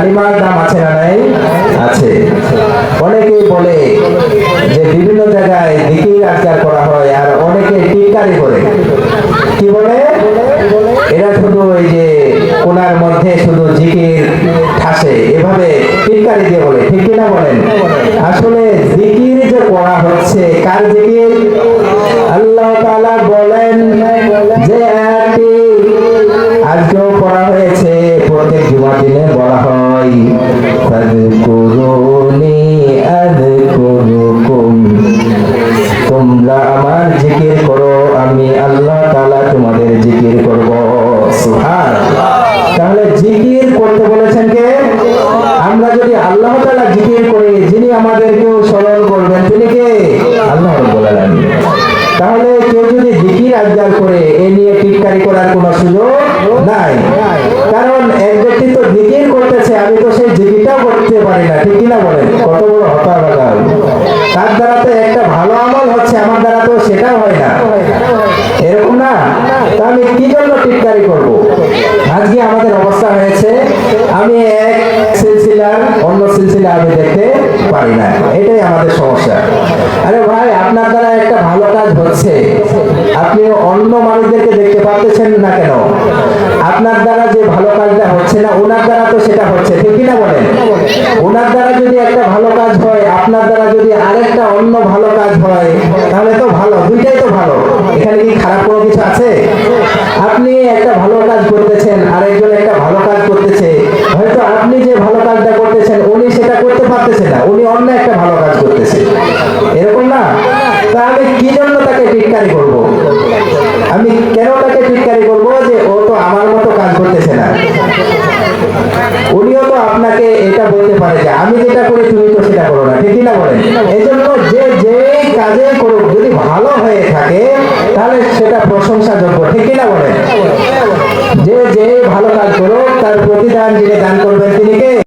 কালিমার দাম আছে না নাই? আছে। অনেকেই বলে যে বিভিন্ন জায়গায় জিকির আজকার করা হয়, আর অনেকে টিটকারি করে। কি বলে? এরা শুধু এই যে কোনার মধ্যে শুধু জিকির ঠাসে, এভাবে টিটকারি দিয়ে বলে। ঠিক কিনা বলেন? আসলে জিকির যে করা হচ্ছে, কার জিকির? আল্লাহ তাআলা বলেন যে আয়াতটি আজকেও পড়া হয়েছে, প্রত্যেক জুমার দিনে বলা হয়, ফাযকুরুনি আযকুরুকুম, তোমরা আমার জিকির করো, আমি আল্লাহ তাআলা তোমাদের জিকির করব। সুবহানাল্লাহ। তাহলে জিকির করতে বলেছেন কে? আমরা যদি আল্লাহ তাআলা জিকির করি, যিনি আমাদেরকেও স্মরণ করবেন তিনি কে? আল্লাহ রাব্বুল আলামিন। তাহলে কেউ যদি জিকির আজকাল করে, এ নিয়ে টিটকারি করার কোনো সুযোগ নাই। কারণ এক ব্যক্তি তো জিকির করতেছে, আমি তো সেই জিকিরটাও করতে পারি না। ঠিক কিনা বলেন? কত বড় হতাশা! তার দ্বারা তো একটা ভালো আমল হচ্ছে, আমার দ্বারা তো সেটাও হয় না। এরকম না? তা আমি কি জন্য টিটকারি করব? আজকে আমাদের অবস্থা হয়েছে, আমি এক সিলসিলার অন্য সিলসিলা আমি দেখতে পারি না। এটাই আমাদের সমস্যা। আরে ভাই, আপনার দ্বারা একটা ভালো কাজ হচ্ছে, আপনি অন্য মানুষদেরকে দেখতে পাচ্ছেন না কেন? আপনার দ্বারা যে ভালো কাজটা হচ্ছে না, ওনার দ্বারা তো সেটা হচ্ছে। ঠিক কিনা বলেন? ওনার দ্বারা যদি একটা ভালো কাজ হয়, আপনার দ্বারা যদি আরেকটা অন্য ভালো কাজ হয়, তাহলে তো ভালো, দুইটাই তো ভালো। এখানে কি খারাপ কোনো কিছু আছে? আপনি একটা ভালো কাজ করতেছেন, আরেকজন একটা ভালো কাজ করতেছে, হয়তো আপনি যে ভালো কাজটা করতেছেন উনি সেটা করতে পারতেছে না, উনি অন্য একটা ভালো কাজ করতেছে। এরকম না? তা আমি কি জন্য তাকে টিটকারি করব? আমি কেন তাকে টিটকারি করব যে ও তো আমার মতো কাজ করতেছে না? উনিও তো আপনাকে এটা বলতে পারে যে আমি যেটা করি তুমি তো সেটা করো না। ঠিক না বলেন? এই জন্য যে যেই কাজে করুক, যদি ভালো হয়ে থাকে তাহলে সেটা প্রশংসাযোগ্য। ঠিক না বলেন? যে যে ভালো কাজ করুক, তার প্রতিদান যিনি দান করবেন